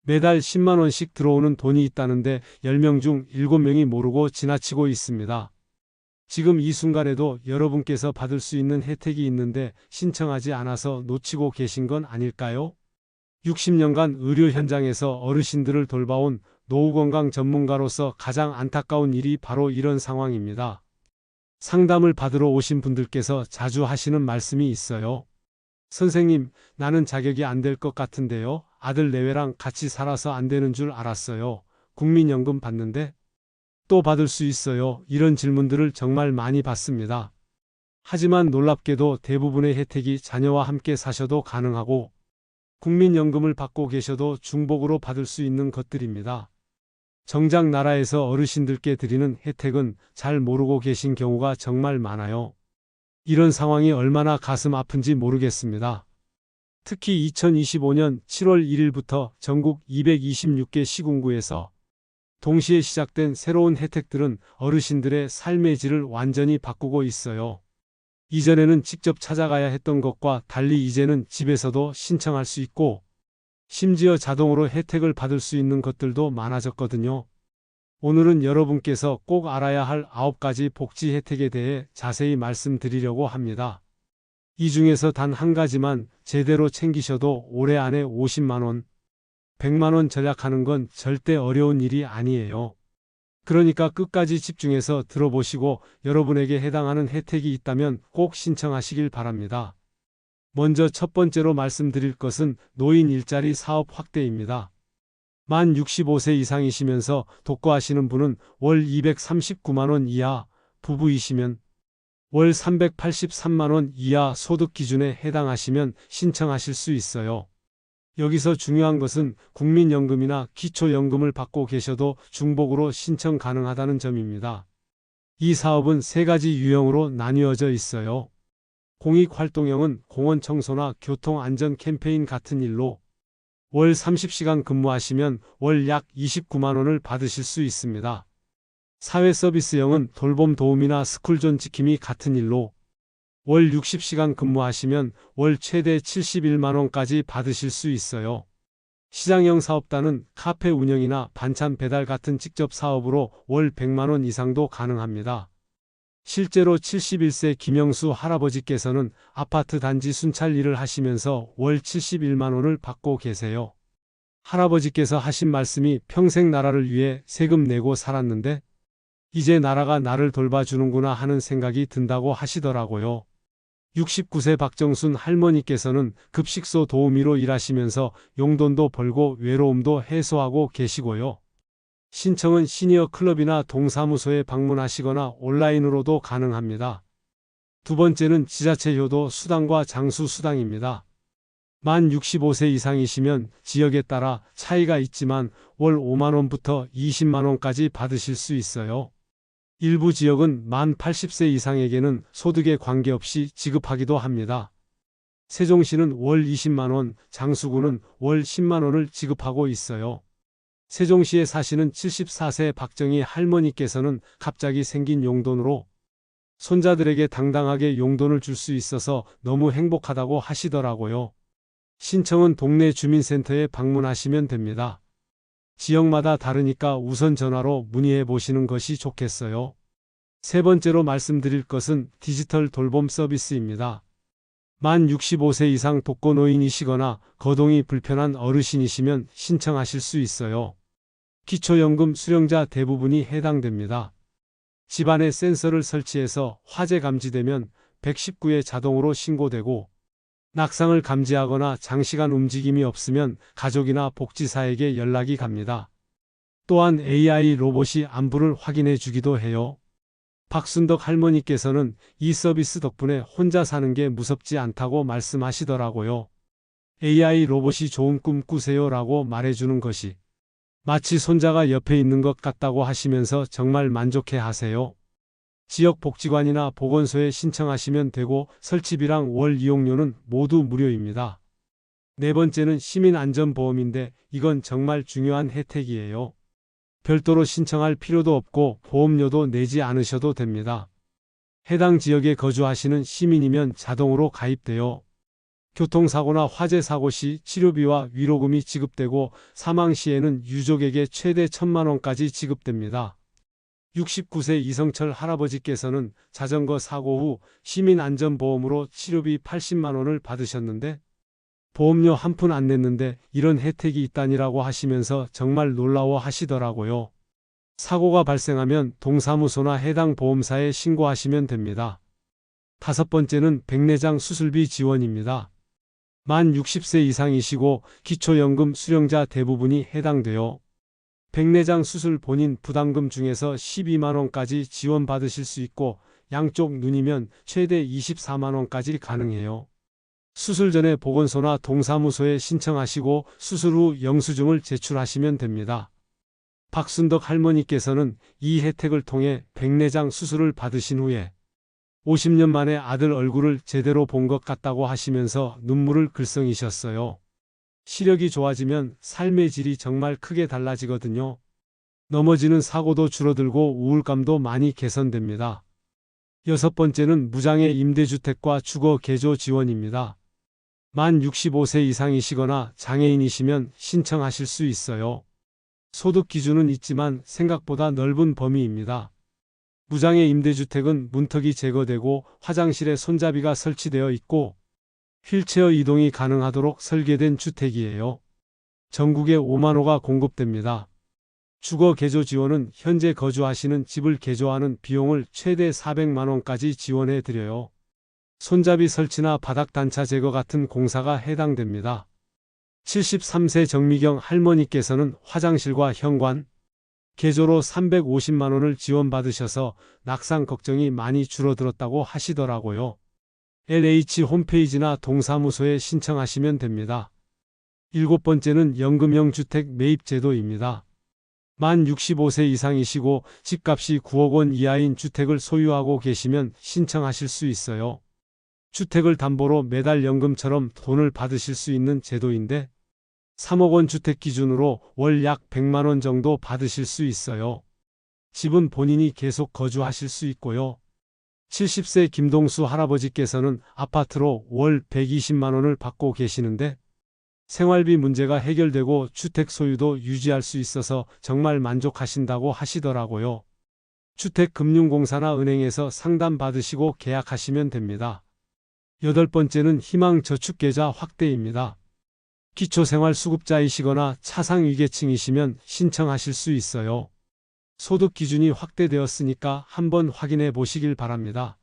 매달 10만 원씩 들어오는 돈이 있다는데 10명 중 7명이 모르고 지나치고 있습니다. 지금 이 순간에도 여러분께서 받을 수 있는 혜택이 있는데 신청하지 않아서 놓치고 계신 건 아닐까요? 60년간 의료 현장에서 어르신들을 돌봐온 노후건강 전문가로서 가장 안타까운 일이 바로 이런 상황입니다. 상담을 받으러 오신 분들께서 자주 하시는 말씀이 있어요. 선생님, 나는 자격이 안 될 것 같은데요. 아들 내외랑 같이 살아서 안 되는 줄 알았어요. 국민연금 받는데 또 받을 수 있어요. 이런 질문들을 정말 많이 받습니다. 하지만 놀랍게도 대부분의 혜택이 자녀와 함께 사셔도 가능하고 국민연금을 받고 계셔도 중복으로 받을 수 있는 것들입니다. 정작 나라에서 어르신들께 드리는 혜택은 잘 모르고 계신 경우가 정말 많아요. 이런 상황이 얼마나 가슴 아픈지 모르겠습니다. 특히 2025년 7월 1일부터 전국 226개 시군구에서 동시에 시작된 새로운 혜택들은 어르신들의 삶의 질을 완전히 바꾸고 있어요. 이전에는 직접 찾아가야 했던 것과 달리 이제는 집에서도 신청할 수 있고 심지어 자동으로 혜택을 받을 수 있는 것들도 많아졌거든요. 오늘은 여러분께서 꼭 알아야 할 9가지 복지 혜택에 대해 자세히 말씀드리려고 합니다. 이 중에서 단 한 가지만 제대로 챙기셔도 올해 안에 50만 원, 100만 원 절약하는 건 절대 어려운 일이 아니에요. 그러니까 끝까지 집중해서 들어보시고 여러분에게 해당하는 혜택이 있다면 꼭 신청하시길 바랍니다. 먼저 첫 번째로 말씀드릴 것은 노인 일자리 사업 확대입니다. 만 65세 이상이시면서 독거하시는 분은 월 239만 원 이하, 부부이시면 월 383만 원 이하 소득 기준에 해당하시면 신청하실 수 있어요. 여기서 중요한 것은 국민연금이나 기초연금을 받고 계셔도 중복으로 신청 가능하다는 점입니다. 이 사업은 3가지 유형으로 나뉘어져 있어요. 공익활동형은 공원 청소나 교통안전 캠페인 같은 일로 월 30시간 근무하시면 월 약 29만 원을 받으실 수 있습니다. 사회서비스형은 돌봄 도움이나 스쿨존 지킴이 같은 일로 월 60시간 근무하시면 월 최대 71만 원까지 받으실 수 있어요. 시장형 사업단은 카페 운영이나 반찬 배달 같은 직접 사업으로 월 100만 원 이상도 가능합니다. 실제로 71세 김영수 할아버지께서는 아파트 단지 순찰 일을 하시면서 월 71만 원을 받고 계세요. 할아버지께서 하신 말씀이 평생 나라를 위해 세금 내고 살았는데 이제 나라가 나를 돌봐주는구나 하는 생각이 든다고 하시더라고요. 69세 박정순 할머니께서는 급식소 도우미로 일하시면서 용돈도 벌고 외로움도 해소하고 계시고요. 신청은 시니어 클럽이나 동사무소에 방문하시거나 온라인으로도 가능합니다. 두 번째는 지자체 효도 수당과 장수 수당입니다. 만 65세 이상이시면 지역에 따라 차이가 있지만 월 5만 원부터 20만 원까지 받으실 수 있어요. 일부 지역은 만 80세 이상에게는 소득에 관계없이 지급하기도 합니다. 세종시는 월 20만 원, 장수구는 월 10만 원을 지급하고 있어요. 세종시에 사시는 74세 박정희 할머니께서는 갑자기 생긴 용돈으로 손자들에게 당당하게 용돈을 줄 수 있어서 너무 행복하다고 하시더라고요. 신청은 동네 주민센터에 방문하시면 됩니다. 지역마다 다르니까 우선 전화로 문의해 보시는 것이 좋겠어요. 세 번째로 말씀드릴 것은 디지털 돌봄 서비스입니다. 만 65세 이상 독거노인이시거나 거동이 불편한 어르신이시면 신청하실 수 있어요. 기초연금 수령자 대부분이 해당됩니다. 집안에 센서를 설치해서 화재 감지되면 119에 자동으로 신고되고 낙상을 감지하거나 장시간 움직임이 없으면 가족이나 복지사에게 연락이 갑니다. 또한 AI 로봇이 안부를 확인해 주기도 해요. 박순덕 할머니께서는 이 서비스 덕분에 혼자 사는 게 무섭지 않다고 말씀하시더라고요. AI 로봇이 좋은 꿈 꾸세요 라고 말해주는 것이 마치 손자가 옆에 있는 것 같다고 하시면서 정말 만족해 하세요. 지역 복지관이나 보건소에 신청하시면 되고 설치비랑 월 이용료는 모두 무료입니다. 네 번째는 시민안전보험인데 이건 정말 중요한 혜택이에요. 별도로 신청할 필요도 없고 보험료도 내지 않으셔도 됩니다. 해당 지역에 거주하시는 시민이면 자동으로 가입되어 교통사고나 화재 사고 시 치료비와 위로금이 지급되고 사망 시에는 유족에게 최대 1,000만 원까지 지급됩니다. 69세 이성철 할아버지께서는 자전거 사고 후 시민안전보험으로 치료비 80만 원을 받으셨는데 보험료 한 푼 안 냈는데 이런 혜택이 있다니라고 하시면서 정말 놀라워 하시더라고요. 사고가 발생하면 동사무소나 해당 보험사에 신고하시면 됩니다. 다섯 번째는 백내장 수술비 지원입니다. 만 60세 이상이시고 기초연금 수령자 대부분이 해당되어 백내장 수술 본인 부담금 중에서 12만 원까지 지원받으실 수 있고 양쪽 눈이면 최대 24만 원까지 가능해요. 수술 전에 보건소나 동사무소에 신청하시고 수술 후 영수증을 제출하시면 됩니다. 박순덕 할머니께서는 이 혜택을 통해 백내장 수술을 받으신 후에 50년 만에 아들 얼굴을 제대로 본 것 같다고 하시면서 눈물을 글썽이셨어요. 시력이 좋아지면 삶의 질이 정말 크게 달라지거든요. 넘어지는 사고도 줄어들고 우울감도 많이 개선됩니다. 여섯 번째는 무장애 임대주택과 주거 개조 지원입니다. 만 65세 이상이시거나 장애인이시면 신청하실 수 있어요. 소득 기준은 있지만 생각보다 넓은 범위입니다. 무장애 임대주택은 문턱이 제거되고 화장실에 손잡이가 설치되어 있고 휠체어 이동이 가능하도록 설계된 주택이에요. 전국에 5만 호가 공급됩니다. 주거 개조 지원은 현재 거주하시는 집을 개조하는 비용을 최대 400만 원까지 지원해 드려요. 손잡이 설치나 바닥 단차 제거 같은 공사가 해당됩니다. 73세 정미경 할머니께서는 화장실과 현관, 개조로 350만 원을 지원받으셔서 낙상 걱정이 많이 줄어들었다고 하시더라고요. LH 홈페이지나 동사무소에 신청하시면 됩니다. 일곱 번째는 연금형 주택 매입 제도입니다. 만 65세 이상이시고 집값이 9억 원 이하인 주택을 소유하고 계시면 신청하실 수 있어요. 주택을 담보로 매달 연금처럼 돈을 받으실 수 있는 제도인데 3억 원 주택 기준으로 월 약 100만 원 정도 받으실 수 있어요. 집은 본인이 계속 거주하실 수 있고요. 70세 김동수 할아버지께서는 아파트로 월 120만 원을 받고 계시는데 생활비 문제가 해결되고 주택 소유도 유지할 수 있어서 정말 만족하신다고 하시더라고요. 주택금융공사나 은행에서 상담 받으시고 계약하시면 됩니다. 여덟 번째는 희망저축계좌 확대입니다. 기초생활수급자이시거나 차상위계층이시면 신청하실 수 있어요. 소득 기준이 확대되었으니까 한번 확인해 보시길 바랍니다.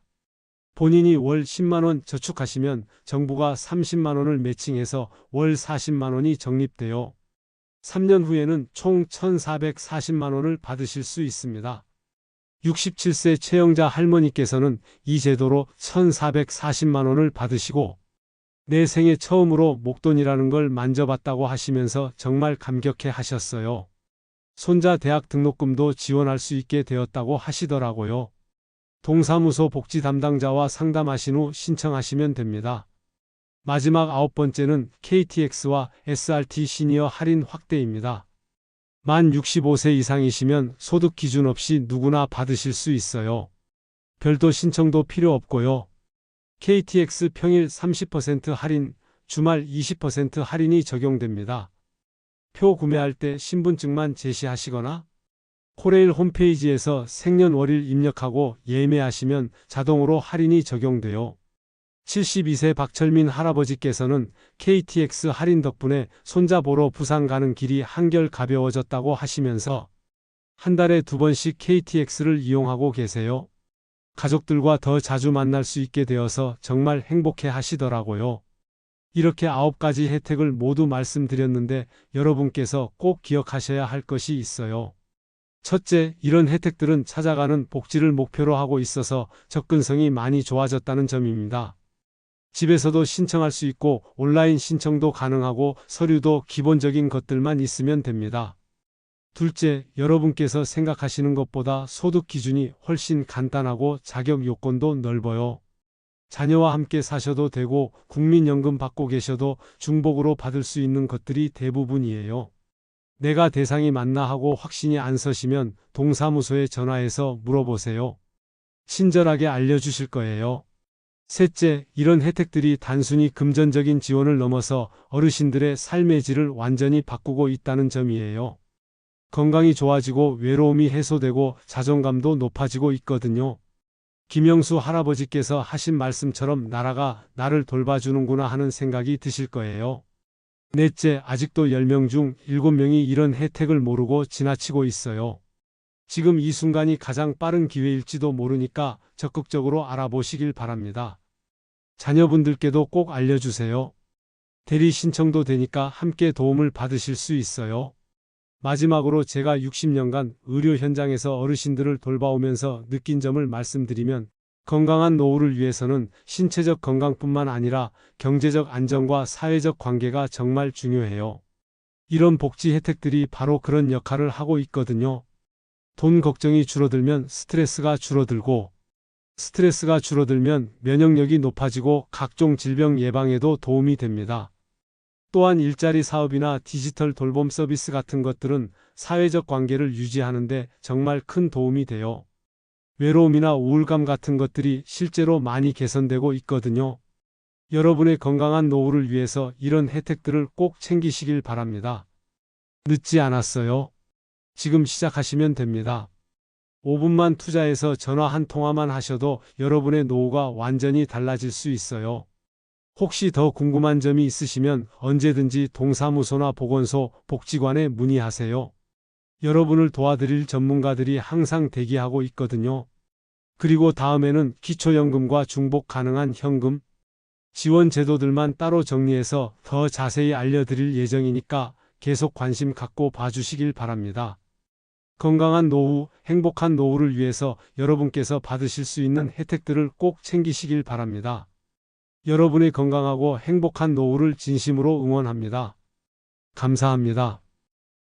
본인이 월 10만 원 저축하시면 정부가 30만 원을 매칭해서 월 40만 원이 적립되어 3년 후에는 총 1,440만 원을 받으실 수 있습니다. 67세 최영자 할머니께서는 이 제도로 1,440만 원을 받으시고 내 생애 처음으로 목돈이라는 걸 만져봤다고 하시면서 정말 감격해 하셨어요. 손자 대학 등록금도 지원할 수 있게 되었다고 하시더라고요. 동사무소 복지 담당자와 상담하신 후 신청하시면 됩니다. 마지막 아홉 번째는 KTX와 SRT 시니어 할인 확대입니다. 만 65세 이상이시면 소득 기준 없이 누구나 받으실 수 있어요. 별도 신청도 필요 없고요. KTX 평일 30% 할인, 주말 20% 할인이 적용됩니다. 표 구매할 때 신분증만 제시하시거나 코레일 홈페이지에서 생년월일 입력하고 예매하시면 자동으로 할인이 적용돼요. 72세 박철민 할아버지께서는 KTX 할인 덕분에 손자 보러 부산 가는 길이 한결 가벼워졌다고 하시면서 한 달에 2번씩 KTX를 이용하고 계세요. 가족들과 더 자주 만날 수 있게 되어서 정말 행복해 하시더라고요. 이렇게 9가지 혜택을 모두 말씀드렸는데 여러분께서 꼭 기억하셔야 할 것이 있어요. 첫째, 이런 혜택들은 찾아가는 복지를 목표로 하고 있어서 접근성이 많이 좋아졌다는 점입니다. 집에서도 신청할 수 있고 온라인 신청도 가능하고 서류도 기본적인 것들만 있으면 됩니다. 둘째, 여러분께서 생각하시는 것보다 소득 기준이 훨씬 간단하고 자격 요건도 넓어요. 자녀와 함께 사셔도 되고 국민연금 받고 계셔도 중복으로 받을 수 있는 것들이 대부분이에요. 내가 대상이 맞나 하고 확신이 안 서시면 동사무소에 전화해서 물어보세요. 친절하게 알려주실 거예요. 셋째, 이런 혜택들이 단순히 금전적인 지원을 넘어서 어르신들의 삶의 질을 완전히 바꾸고 있다는 점이에요. 건강이 좋아지고 외로움이 해소되고 자존감도 높아지고 있거든요. 김영수 할아버지께서 하신 말씀처럼 나라가 나를 돌봐주는구나 하는 생각이 드실 거예요. 넷째, 아직도 10명 중 7명이 이런 혜택을 모르고 지나치고 있어요. 지금 이 순간이 가장 빠른 기회일지도 모르니까 적극적으로 알아보시길 바랍니다. 자녀분들께도 꼭 알려주세요. 대리 신청도 되니까 함께 도움을 받으실 수 있어요. 마지막으로 제가 60년간 의료 현장에서 어르신들을 돌봐오면서 느낀 점을 말씀드리면 건강한 노후를 위해서는 신체적 건강뿐만 아니라 경제적 안정과 사회적 관계가 정말 중요해요. 이런 복지 혜택들이 바로 그런 역할을 하고 있거든요. 돈 걱정이 줄어들면 스트레스가 줄어들고, 스트레스가 줄어들면 면역력이 높아지고 각종 질병 예방에도 도움이 됩니다. 또한 일자리 사업이나 디지털 돌봄 서비스 같은 것들은 사회적 관계를 유지하는데 정말 큰 도움이 돼요. 외로움이나 우울감 같은 것들이 실제로 많이 개선되고 있거든요. 여러분의 건강한 노후를 위해서 이런 혜택들을 꼭 챙기시길 바랍니다. 늦지 않았어요. 지금 시작하시면 됩니다. 5분만 투자해서 전화 한 통화만 하셔도 여러분의 노후가 완전히 달라질 수 있어요. 혹시 더 궁금한 점이 있으시면 언제든지 동사무소나 보건소, 복지관에 문의하세요. 여러분을 도와드릴 전문가들이 항상 대기하고 있거든요. 그리고 다음에는 기초연금과 중복 가능한 현금, 지원 제도들만 따로 정리해서 더 자세히 알려드릴 예정이니까 계속 관심 갖고 봐주시길 바랍니다. 건강한 노후, 행복한 노후를 위해서 여러분께서 받으실 수 있는 혜택들을 꼭 챙기시길 바랍니다. 여러분의 건강하고 행복한 노후를 진심으로 응원합니다. 감사합니다.